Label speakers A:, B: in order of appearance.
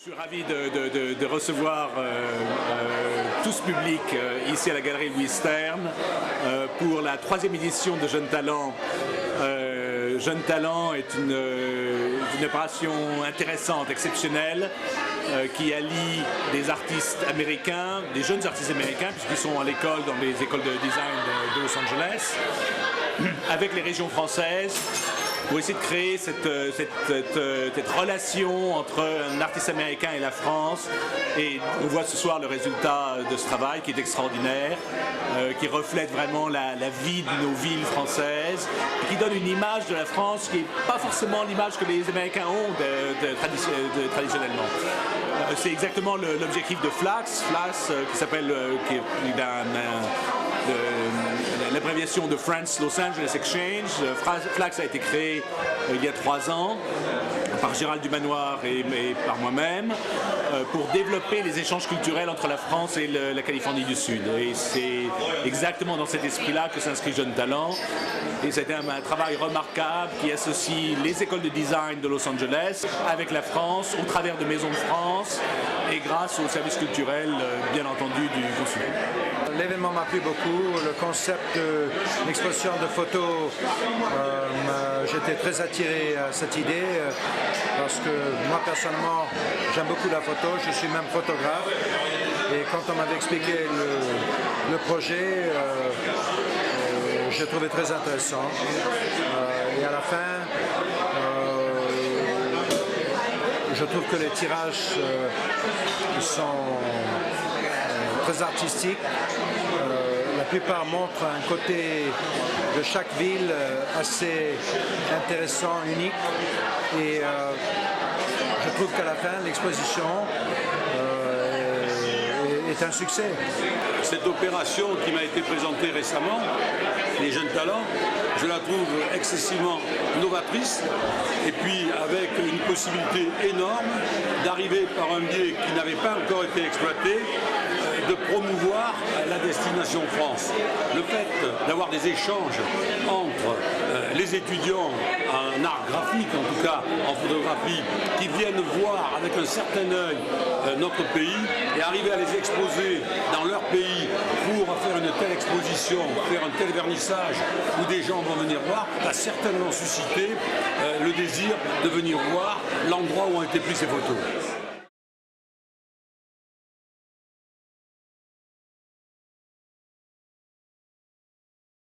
A: Je suis ravi de recevoir tout ce public ici à la Galerie Louis Stern pour la 3e édition de Jeunes Talents. Jeunes Talents est une opération intéressante, exceptionnelle, qui allie des artistes américains, des jeunes artistes américains, puisqu'ils sont à l'école dans les écoles de design de Los Angeles, avec les régions françaises, pour essayer de créer cette relation entre un artiste américain et la France. Et on voit ce soir le résultat de ce travail qui est extraordinaire, qui reflète vraiment la vie de nos villes françaises, et qui donne une image de la France qui n'est pas forcément l'image que les Américains ont traditionnellement. C'est exactement l'objectif de FLAX, qui s'appelle l'abréviation de France Los Angeles Exchange. FLAX a été créé il y a 3 ans par Gérald Dumanoir et par moi-même pour développer les échanges culturels entre la France et la Californie du Sud. Et c'est exactement dans cet esprit-là que s'inscrit Jeunes Talents. Et c'était un travail remarquable qui associe les écoles de design de Los Angeles avec la France au travers de Maisons de France et grâce aux services culturels, bien entendu, du consulat.
B: L'événement m'a plu beaucoup, le concept de l'exposition de photos, j'étais très attiré à cette idée parce que moi personnellement j'aime beaucoup la photo, je suis même photographe et quand on m'avait expliqué le projet, j'ai trouvé très intéressant et à la fin je trouve que les tirages sont très artistiques. La plupart montrent un côté de chaque ville assez intéressant, unique. Et je trouve qu'à la fin, l'exposition est un succès.
C: Cette opération qui m'a été présentée récemment, les Jeunes Talents, je la trouve excessivement novatrice et puis avec une possibilité énorme d'arriver par un biais qui n'avait pas encore été exploité, de promouvoir la destination France. Le fait d'avoir des échanges entre les étudiants en art graphique, en tout cas en photographie, qui viennent voir avec un certain œil notre pays et arriver à les exposer dans leur pays pour faire une telle exposition, faire un tel vernissage où des gens vont venir voir, a certainement suscité le désir de venir voir l'endroit où ont été prises ces photos.